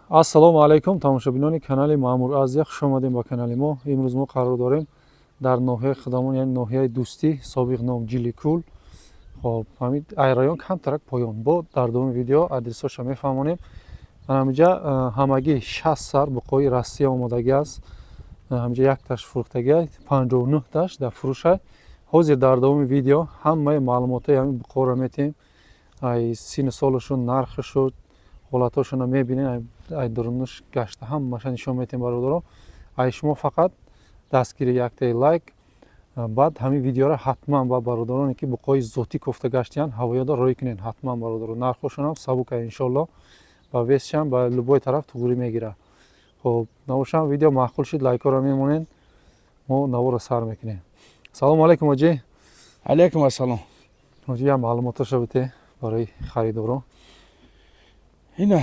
ассалому алайкум тамошобинони канали маъмур азия, хуш омадем ба канали мо. имрӯз мо қарор дорем дар ноҳияи худамон, яъне ноҳияи дӯстӣ, собиқ ном ҷиликӯл. хоб ҳамин ай район камтарак поён бо дар давоми видео адресоша мефаҳмонем. ҳаминҷа ҳамагӣ 60 сар буқои россия омодагӣ аст. ҳаминҷа якташ фурӯхтагӣ 59 таш дар фурӯш аст. ҳозир дар давоми видео ҳамаи маълумотаи ҳамин буқоро метем. ай синни солашон, нархашон, ҳолаташонро мебинем. ай дурунуш гашта ҳамаша нишон метем бародаро. ай шумо фақат дастгири яктаи лайк, баъд ҳамин видеоро ҳатман ба бародароне ки буқои зотӣ кофта гаштиянд ҳавоёда рой кунед. ҳатман бародаро, нархошонам сабук ай иншоалло. ба вестшам ба любой тараф туғурӣ мегирад. хоб навошам видео маъқул шуд, лайкоро мемонед, мо наворо сар мекунем. салому алайкум оҷи. алайкум ассалом. оҷи як маълумоташа бите барои харидоро. ина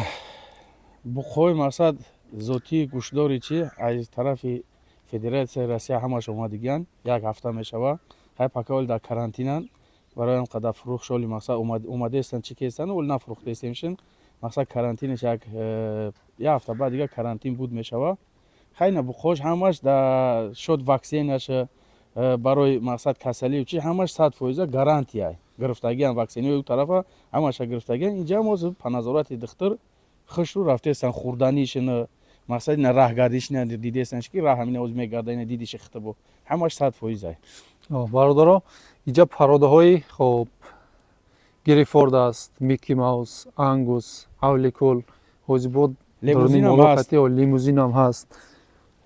буқои мақсад зотии гӯшдори чи аз тарафи федератсияи россия ҳамаш омадигиянд. як ҳафта мешава ҳай пакаоли дар карантинанд барои анқадар фурӯхшоли мақсад омадаестанд чи кестанд оли нафурӯхтаестемшин мақсад карантинаш як ҳафта баъд дигар карантин буд мешава. хайна буқош ҳамаш да шуд ваксинаша барои мақсад касалию чи ҳамаш 100% гарантия гирифтагиянд ваксинаи тарафа ҳамаша гирифтагиянд. инҷа мо паназорати духтур хушрӯ рафтестанд хурданишина мақсад ина раҳгардишина дидестанд ки раҳ ҳамина оз мегарда ина дидиши хитабо ҳамаш 100%. бародаро инҷа пародаҳои хоб грифорд аст, мики маус, ангус, авликол, ҳозибод лимузинам ҳаст.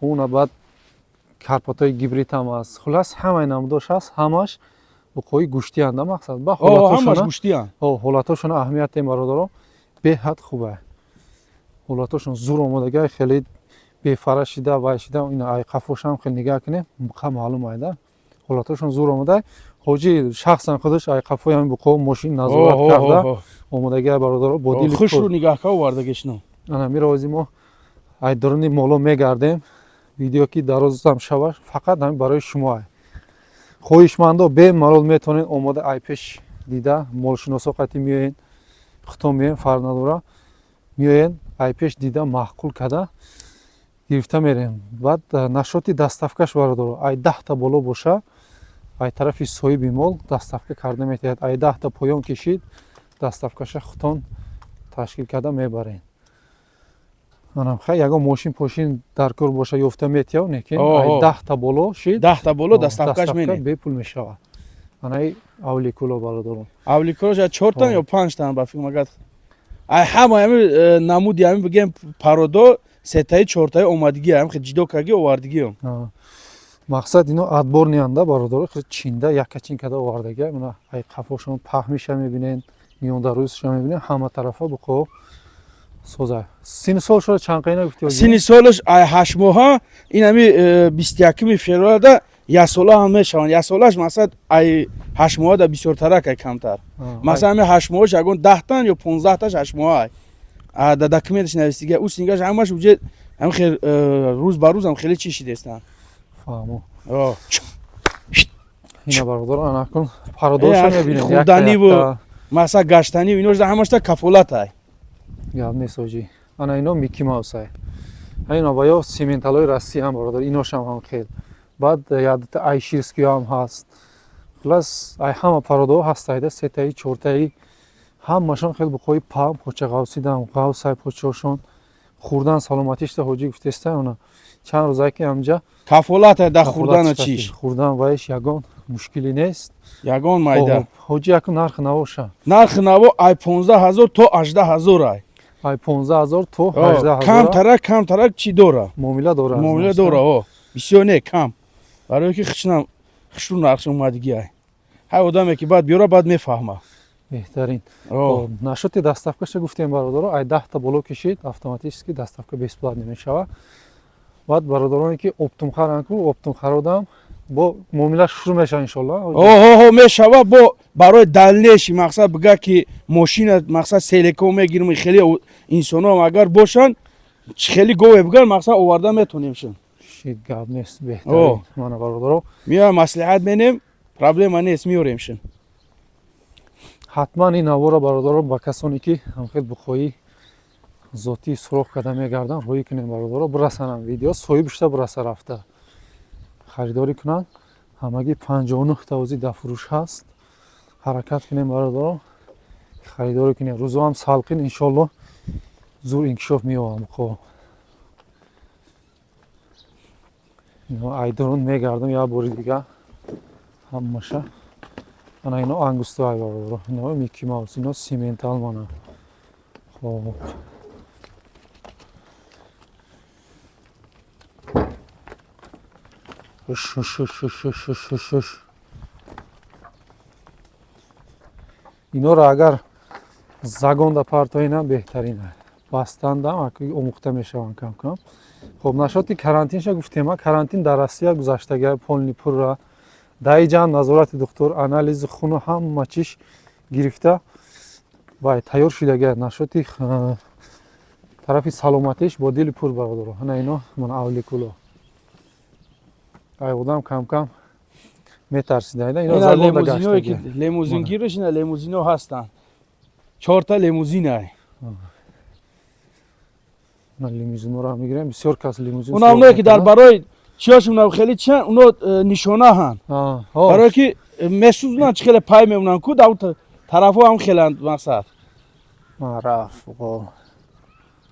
уна баъд карпатои гибридам аст. хулас ҳамаи намудош аст. ҳамаш буқои гӯштиянд мақсад ба ҳолатошона аҳамият дем бародаро. беҳад хуб аст. ҳолатошон зур омодаги хеле бефара шида вай шида ина ай қафошам хеле нигаҳ кунем маълум айда ҳолатошон зур омода. ҳоҷи шахсан худаш ай қафои ҳамин буқо мошин назорат карда омодаги бародаро бо дили хушрӯ нигаҳка овардагишно. ана мирози мо ай дуруни моло мегардем. видео ки дарозам шава фақат ҳамин барои шумо ай. хоҳишмандо бемалол метавонед омода ай пеш дида молшиносо қати меоед хутон меоед фарқ надора меоед ай пеш дида маҳқул карда гирифта мерем. баъд нашоти даставкаш бародаро ай 10 та боло боша ай тарафи соҳиби мол даставка карда метавонед. ай 10 та поён кишид даставкаша хутон ташкил карда мебаред. манам хай ягон мошин пошин дар кор боша ёфта метавон лекин ай 10 та боло шид 10 та боло даставкаш мене бепул мешавад. анаи авликуло бародаро авликулош 4 та ё 5 та ба фикр магад ай ҳама ҳами намуди ҳами бигем пародо 3 таи 4 таи омадигӣ ҳам хе ҷидо карги овардигиё. мақсад ино адбор неанда бародаро хе чинда якачин када овардаги мана ай қафошон паҳмиша мебинен миёндарӯзша мебинен ҳама тарафа буқо соза. синни солшо чанд қайна гуфти? синни солаш ай 8 моҳа ин ҳами 21 февралда ясола ҳам мешаванд. ясолаш мақсад ай 8 моҳа да бисёртарак ай камтар. масалан ҳами 8 моҳаш ягон 10 тан ё 15 таш 8 моҳа ай да документаш навистига ус нигаш ҳамаш уҷе ҳам хел рӯз ба рӯз ҳам хеле чӣ шидестанд. фаҳмо ина бародаро анакун пародоша мебинем хурданиву масалан гаштаниву инош да ҳамаш да кафолат ай гап нест оҷи. ана ино мики маус ай. ина ба ё сементалои россия ҳам бародаро иношам ҳам хел. баъд ядата ай ширскиё ҳам ҳаст. хулас ай ҳама пародаҳо ҳастайда 3 таи 4 таи ҳамашон хел буқои пам почағавсидам ғавсай почошон хурдан саломатишта ҳоҷи гуфтеста она чанд рӯзае ки ҳамҷа кафолат да хурдана чиш хурдан вайш ягон мушкилӣ нест. ягон майда ҳоҷи якун нархи навоша нархи наво ай 15000 то 18000 ай ай 15000 то 18000 камтарак чӣ дора муомила дора муомила дора о бисёр не кам барое ки хишнам хишрӯ нархш омадигӣ ай ҳай одаме ки баъд биёра баъд мефаҳма. беҳтарин. О, нашоти даставкаша гуфтем бародаро, ай 10 та боло кишид, автоматически даставка бесплатно мешава. баъд бародароне ки оптумхаранд ку оптумхародам бо муомила шурӯъ мешава иншолло. о мешава бо барои далнеши мақсад бига ки мошина мақсад селеком мегирем хеле инсоном агар бошанд хеле гове биган мақсад оварда метонем шин. Шид гап нест, беҳтарин. мана бародаро Мия маслиҳат менем, проблема нест, миёрем шин. ҳатман ин навора бародаро ба касоне ки ҳамхел бухоӣ зотӣ суроғ карда мегарданд роӣ кунем бародаро, бирасанам видео соҳиб шуда бираса рафта харидорӣ кунанд. ҳамагӣ 59 та ози дафурӯш ҳаст. ҳаракат кунем бародаро, харидорӣ кунем. рӯзоам салқин, иншолло зуд инкишоф меёбам. айдорун мегардам як бори дига ҳамаша. ана ино ангустуай бародаро, ино Микки Маус, ино симентал мана. хоб инора агар загонда партоинам беҳтарина, бастандам омӯхта мешаванд кам кам. хоб нашоти карантинша гуфтема, карантин дар Россия гузаштаги полни пурра даиҷан назорати духтур, анализи хуну ҳама чиш гирифта вай тайёр шудаги нашоти тарафи саломатиш бо дили пур бародаро. ана ино мана авликуло ай одам кам кам метарсида. ино загонда гаштаги лимузингираш ина лимузино ҳастанд. 4 та лимузинай. лимузинро мегирем, бисёр кас лимузин. Унамное ки дар барои чиёшумна хеле чиан, уно нишонаҳанд. Барое ки месӯзунанд чи хеле пай мемунанд ку дар тарафо ҳам хеланд мақсад. мараф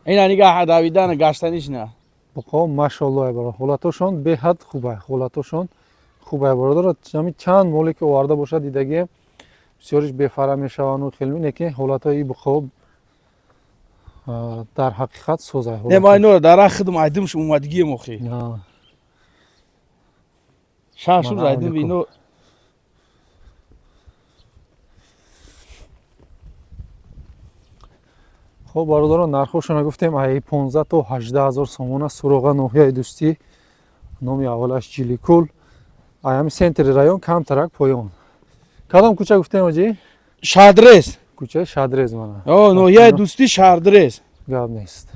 Ина нигаҳ давидана гаштанишна. бақо машаллоҳ бара ҳолатошон беҳад хубай, ҳолатошон хубай бародаро. ҳамин чанд моле ки оварда бошад дидагием бисёриш бефара мешавану хелми неки ҳолатҳои бақо дар ҳақиқат созай. Нема ино дар ахидум айдимш умадигием охи. Шашур айдим ино. хоб бародаро нархошона гуфтем ай 15 то 18 ҳазор сомона суроға ноҳияи дӯстӣ, номи аввалаш ҷиликул, ай ҳами сентри район камтарак поён. кадом кӯча гуфтем оҷи? Шаҳрдрез. кӯчаи Шаҳрдрез мана. Ноҳияи дӯстӣ Шаҳрдрез. гап нест.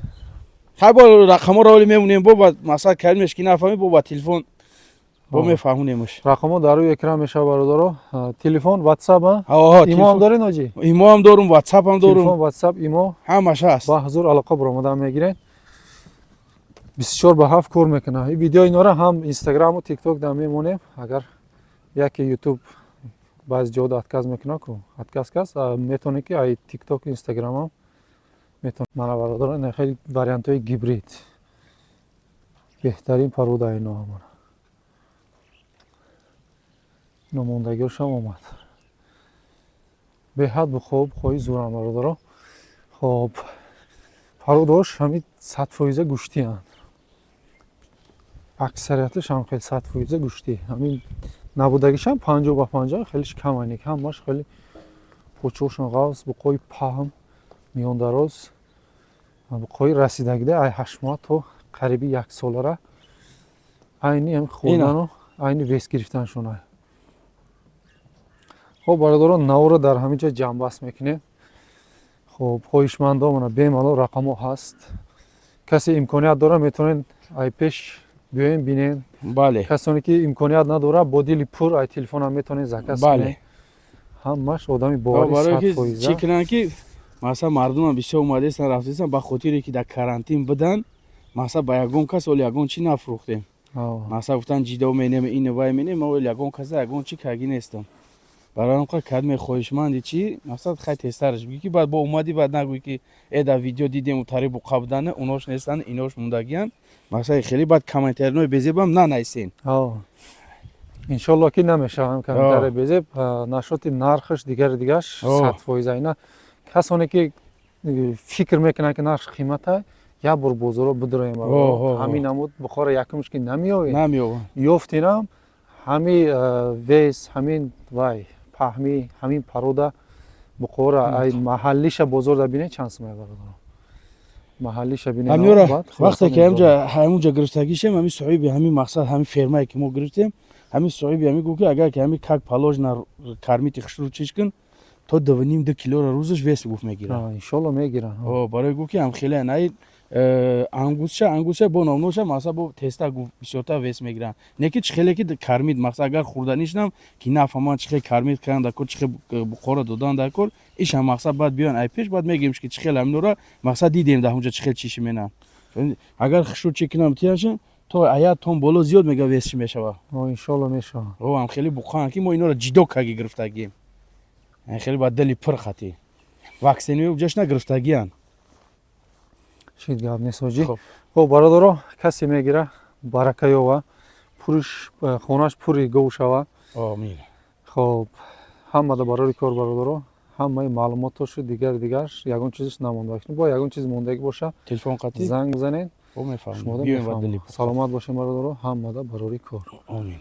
Хай бо рақамҳоро оли мемонем бо ба масъала калимеш ки нафаҳмӣ бо ба телефон бо мефаҳмонемш. рақамҳо дар рӯи экран мешава бародаро. телефон, ватсап имо ҳам доред оҷи? Имо ҳам дорум, ватсап ҳам дорум. телефон, ватсап, имо ҳамаш ҳаст. ба ҳузур алоқа баромада мегиред. 24 ба 7 кор мекунад. ин видео инора ҳам инстаграму тикток да мемонем. агар яке ютуб баъзи ҷода отказ мекунад ку отказ кас метавонед ки ай тикток инстаграмам метавонед. мана бародаро ин хеле вариантҳои гибрид беҳтарин парода ино ҳамон. номондагиошам омад. беҳад бухоб хоҳи зурам бародаро. хоб пародаш ҳамин 100% гӯштианд. аксарияташ ҳам хеле 100% гӯштӣ. ҳамин набудагишам 50 ба 50 хелеш камайник. ҳамаш хеле почошон ғавз, буқои паҳм, миёндароз, буқои расидагида ай 8 моҳ то қариби 1 солара айни ҳам хӯрдану айни вес гирифтаншонай. хоб бародаро навора дар ҳамин ҷо ҷамъбаст мекунем. хоб хоҳишмандо мана бемалол рақамҳо ҳаст. касе имконият дора метавонед ай пеш биёем бинем. бале. касоне ки имконият надора бо дили пур ай телефонам метавонед заказ кунед. ҳамаш одами боварӣ 100%. чӣ кунанд ки масалан мардумам бисёр омадестан рафтестан ба хотире ки дар карантин бидан масалан ба ягон кас оли ягон чӣ нафурӯхтем. масалан гуфтан ҷидо менем ин вай менем ма оли ягон каса ягон чӣ каргӣ нестам. барои ҳамқа кадме хоҳишманди чӣ масалан хай тезтараш бигӣ ки баъд бо омадӣ баъд нагӯӣ ки дар видео дидему тарибу қабдана унош нестан инош мондагиян. масалан хеле баъд комментарияҳои безебам нанайсен. иншолло ки намешавам комментария безеб. нашоти нархаш дигараш 100% ина касоне ки фикр мекунанд ки нархи қимата як бор бозоро бидроем. ҳамин намуд бухора якумш ки намеёвем. ёфтинам ҳамин вес, ҳамин вай паҳмӣ, ҳамин парода буқора ай маҳаллиша бозорда бинед чанд сомая бародаро? Маҳаллиша бинед. ҳамёра вақте ки ҳамунҷа гирифтагишем ҳамин соҳиби ҳамин мақсад ҳамин фермае ки мо гирифтем ҳамин соҳиби ҳамин гӯ ки агар ки ҳамин как паложна кармити хишру чиш кун то 2.5 килора рӯзаш вес гуфт мегирад. Иншолло мегиранд. барои гӯ ки ҳам хеле най ангусша бо номноша мақсад бо теста гуфт бисёртар вес мегиранд. Не ки чихеле ки кармид мақсад агар хурданишнам ки нафҳаманд чихел кармид карданд дар кор чихел буқора доданд дар кор иш ҳам мақсад баъд биён ай пеш баъд мегӯемш ки чихел ҳаминора мақсад дидем дар ҳунҷа чихел чиши менам. Агар хишру чи кунам тияшин то ая тон боло зиёд мега весши мешава. Иншолло мешава. ҳам хеле буқаанд ки мо инора ҷидо карги гирифтагием. Хеле ба дили пир хати. Ваксинуи уҷаш на гирифтагиянд. Чӣ гап нест ҳоҷӣ. Хоб бародаро касе мегира барака ёва пуриш хонаш пури гов шава. Амин. Хоб ҳамада барори кор бародаро ҳамаи маълумотошу дигарш ягон чизаш намонда. Бо ягон чиз мондаги боша телефон қати занг бизанед. шумо мефаҳмед. Саломат бошем бародаро ҳамада барори кор. Амин.